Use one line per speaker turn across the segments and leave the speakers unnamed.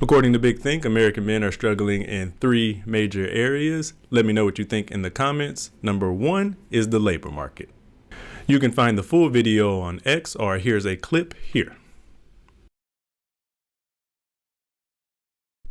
According to Big Think, American men are struggling in 3 major areas. Let me know what you think in the comments. Number 1 is the labor market. You can find the full video on X, or here's a clip here.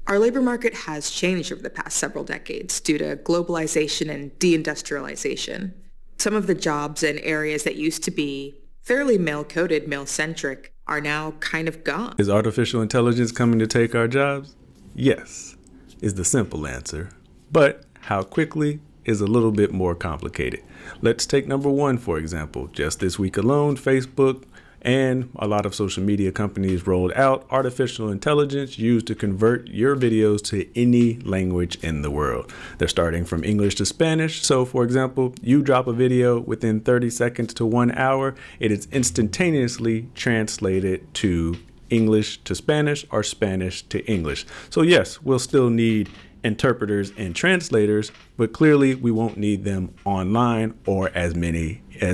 Our labor market has changed over the past several decades due to globalization and deindustrialization. Some of the jobs and areas that used to be fairly male-coded, male-centric, are now kind of gone.
Is artificial intelligence coming to take our jobs? Yes, is the simple answer. But how quickly is a little bit more complicated. Let's take number 1, for example. Just this week alone, Facebook and a lot of social media companies rolled out artificial intelligence used to convert your videos to any language in the world. They're starting from English to Spanish. So for example, you drop a video within 30 seconds to 1 hour, it is instantaneously translated to English to Spanish or Spanish to English. So yes, we'll still need interpreters and translators, but clearly we won't need them online or as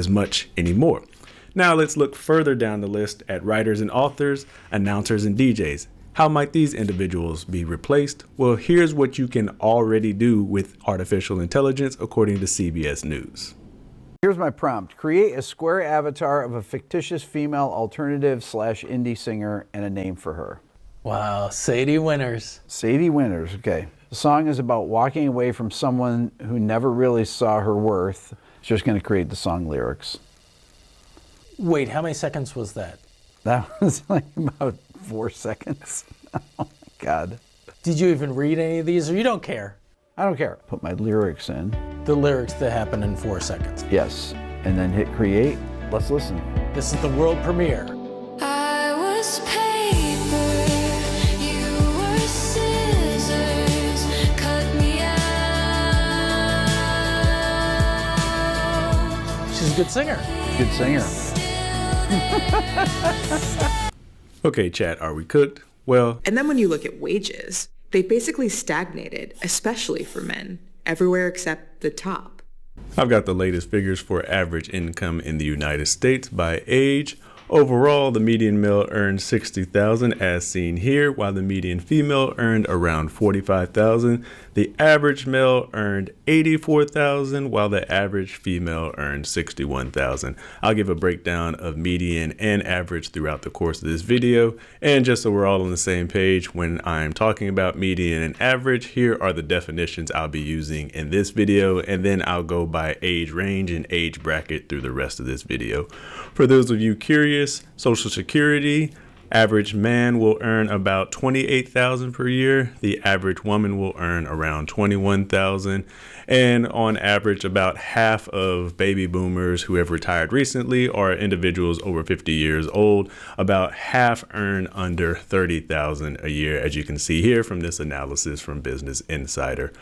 much anymore. Now let's look further down the list at writers and authors, announcers and DJs. How might these individuals be replaced? Well, here's what you can already do with artificial intelligence according to CBS News.
Here's my prompt. Create a square avatar of a fictitious female alternative/indie singer and a name for her.
Wow, Sadie Winters.
Sadie Winters, okay. The song is about walking away from someone who never really saw her worth. It's just going to create the song lyrics.
Wait, how many seconds was that?
That was like about 4 seconds. Oh my God.
Did you even read any of these, or you don't care?
I don't care. Put my lyrics in.
The lyrics that happen in 4 seconds.
Yes, and then hit create. Let's listen.
This is the world premiere.
I was paper, you were scissors, cut me out.
She's a good singer.
Good singer.
Okay, chat, are we cooked? Well,
And then when you look at wages, they basically stagnated, especially for men, everywhere except the top.
I've got the latest figures for average income in the United States by age. Overall, the median male earned $60,000 as seen here, while the median female earned around $45,000. The average male earned $84,000, while the average female earned $61,000. I'll give a breakdown of median and average throughout the course of this video. And just so we're all on the same page, when I'm talking about median and average, here are the definitions I'll be using in this video, and then I'll go by age range and age bracket through the rest of this video. For those of you curious, Social Security, average man will earn about $28,000 per year. The average woman will earn around $21,000. And on average, about half of baby boomers who have retired recently are individuals over 50 years old. About half earn under $30,000 a year, as you can see here from this analysis from Business Insider.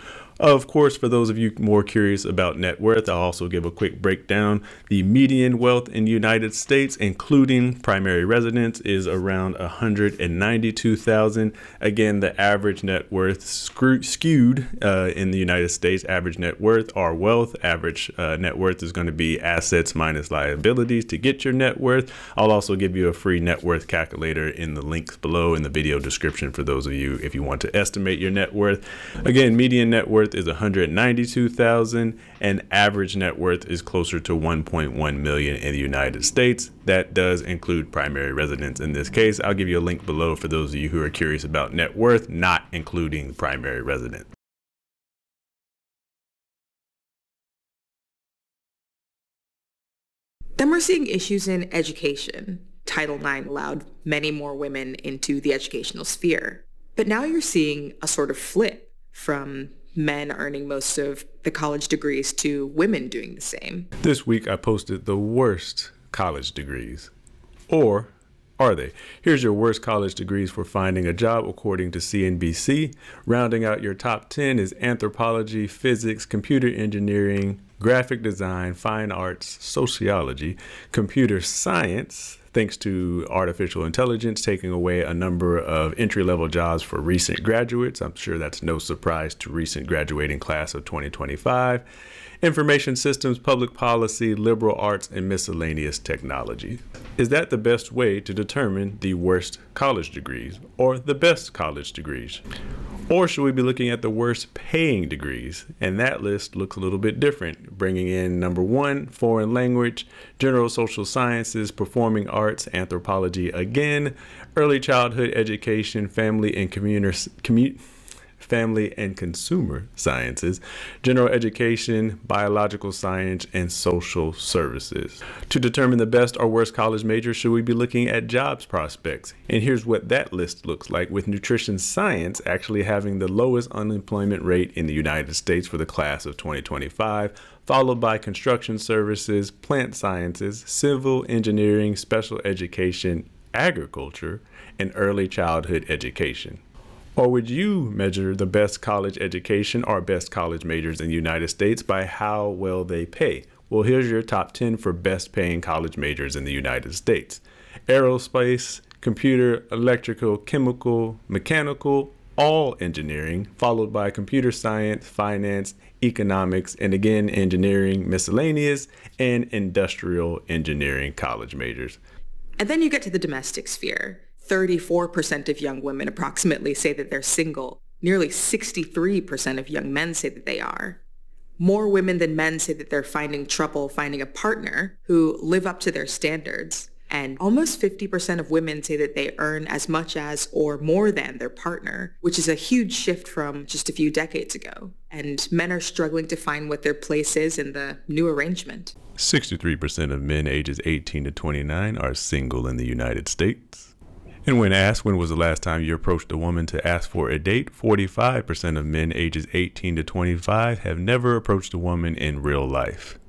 Of course, for those of you more curious about net worth, I'll also give a quick breakdown. The median wealth in the United States, including primary residence, is around $192,000. Again, the average net worth skewed in the United States. Average net worth or wealth. Average net worth is going to be assets minus liabilities to get your net worth. I'll also give you a free net worth calculator in the links below in the video description for those of you if you want to estimate your net worth. Again, median net worth is $192,000 and average net worth is closer to $1.1 million in the United States. That does include primary residence in this case. I'll give you a link below for those of you who are curious about net worth, not including primary residence.
Then we're seeing issues in education. Title IX allowed many more women into the educational sphere. But now you're seeing a sort of flip from men earning most of the college degrees to women doing the same.
This week I posted the worst college degrees. Or are they? Here's your worst college degrees for finding a job according to CNBC. Rounding out your top 10 is anthropology, physics, computer engineering, graphic design, fine arts, sociology, computer science, thanks to artificial intelligence taking away a number of entry-level jobs for recent graduates. I'm sure that's no surprise to recent graduating class of 2025. Information systems, public policy, liberal arts, and miscellaneous technology. Is that the best way to determine the worst college degrees or the best college degrees? Or should we be looking at the worst paying degrees? And that list looks a little bit different, bringing in number 1, foreign language, general social sciences, performing arts, anthropology again, early childhood education, family and consumer sciences, general education, biological science, and social services. To determine the best or worst college major, should we be looking at jobs prospects? And here's what that list looks like, with nutrition science actually having the lowest unemployment rate in the United States for the class of 2025, followed by construction services, plant sciences, civil engineering, special education, agriculture, and early childhood education. Or would you measure the best college education or best college majors in the United States by how well they pay? Well, here's your top 10 for best paying college majors in the United States. Aerospace, computer, electrical, chemical, mechanical, all engineering, followed by computer science, finance, economics, and again, engineering, miscellaneous, and industrial engineering college majors.
And then you get to the domestic sphere. 34% of young women approximately say that they're single. Nearly 63% of young men say that they are. More women than men say that they're finding trouble finding a partner who live up to their standards. And almost 50% of women say that they earn as much as or more than their partner, which is a huge shift from just a few decades ago. And men are struggling to find what their place is in the new arrangement.
63% of men ages 18 to 29 are single in the United States. And when asked when was the last time you approached a woman to ask for a date, 45% of men ages 18 to 25 have never approached a woman in real life.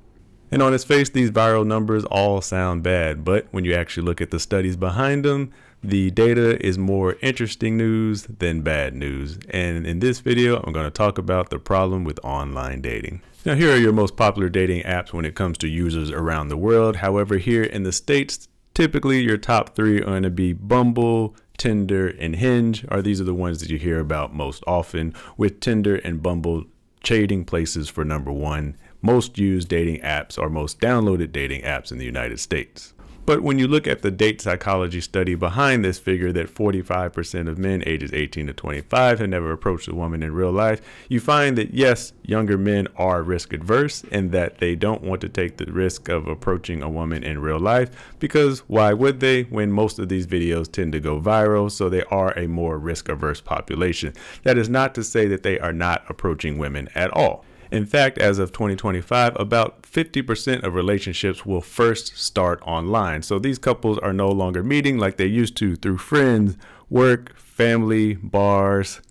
And on its face, these viral numbers all sound bad, but when you actually look at the studies behind them, the data is more interesting news than bad news. And in this video, I'm going to talk about the problem with online dating. Now, here are your most popular dating apps when it comes to users around the world. However, here in the States, typically your top 3 are going to be Bumble, Tinder, and Hinge. These are the ones that you hear about most often, with Tinder and Bumble trading places for number 1 most used dating apps or most downloaded dating apps in the United States. But when you look at the date psychology study behind this figure that 45% of men ages 18 to 25 have never approached a woman in real life, you find that yes, younger men are risk adverse and that they don't want to take the risk of approaching a woman in real life, because why would they when most of these videos tend to go viral? So they are a more risk averse population. That is not to say that they are not approaching women at all. In fact, as of 2025, about 50% of relationships will first start online. So these couples are no longer meeting like they used to through friends, work, family, bars,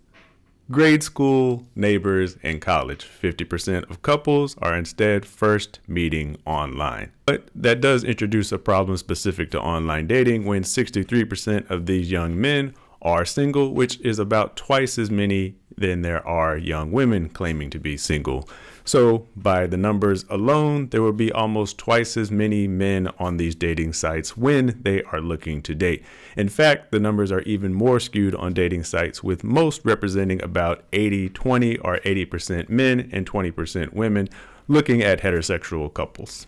grade school, neighbors, and college. 50% of couples are instead first meeting online. But that does introduce a problem specific to online dating when 63% of these young men are single, which is about twice as many than there are young women claiming to be single. So by the numbers alone, there will be almost twice as many men on these dating sites when they are looking to date. In fact, the numbers are even more skewed on dating sites, with most representing about 80-20 or 80% men and 20% women looking at heterosexual couples.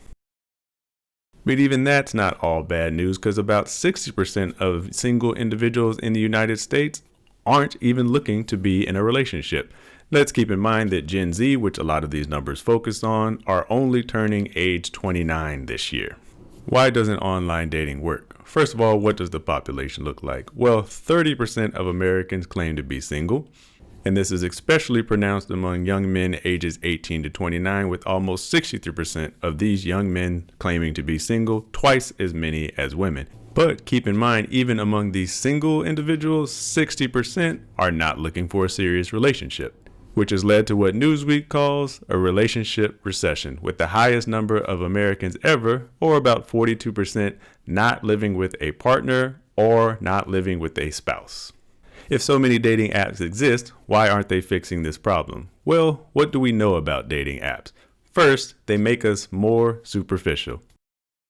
But even that's not all bad news, because about 60% of single individuals in the United States aren't even looking to be in a relationship. Let's keep in mind that Gen Z, which a lot of these numbers focus on, are only turning age 29 this year. Why doesn't online dating work? First of all, what does the population look like? Well, 30% of Americans claim to be single, and this is especially pronounced among young men ages 18 to 29, with almost 63% of these young men claiming to be single, twice as many as women. But keep in mind, even among these single individuals, 60% are not looking for a serious relationship, which has led to what Newsweek calls a relationship recession, with the highest number of Americans ever, or about 42%, not living with a partner or not living with a spouse. If so many dating apps exist, why aren't they fixing this problem? Well, what do we know about dating apps? First, they make us more superficial.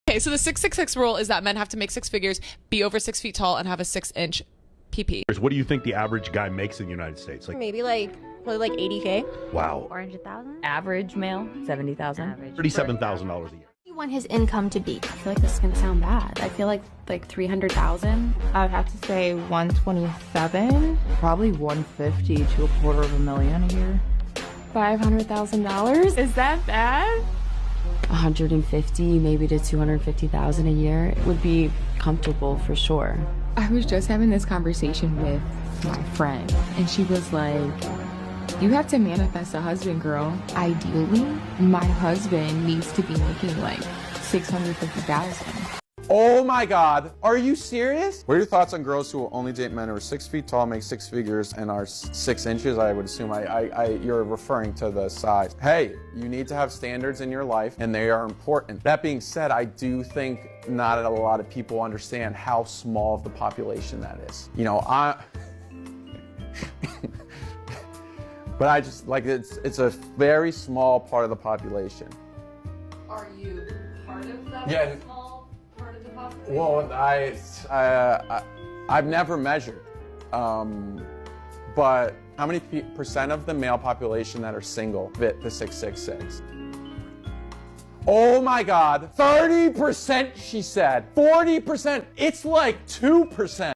Okay, so the 666 rule is that men have to make six figures, be over 6 feet tall, and have a 6-inch PP.
What do you think the average guy makes in the United States? Like,
Maybe probably like 80K.
wow,
400,000?
Average male, 70,000.
$37,000 a year.
You want his income to be? I feel like this is gonna sound bad. I feel like 300,000.
I would have to say 127. Probably 150 to $250,000 a year.
$500,000? Is that bad?
150, maybe to 250,000 a year would be comfortable for sure.
I was just having this conversation with my friend, and she was like, you have to manifest a husband, girl. Ideally, my husband needs to be making like 650,000.
Oh my God, are you serious? What are your thoughts on girls who will only date men who are 6 feet tall, make six figures, and are 6 inches? I would assume you're referring to the size. Hey, you need to have standards in your life, and they are important. That being said, I do think not a lot of people understand how small of the population that is. You know, but I just, like, it's a very small part of the population.
Are you part of that
Yeah.
small part of the population?
Well, I've never measured, but how many percent of the male population that are single fit the 666? Oh my God, 30%, she said. 40%, it's like 2%.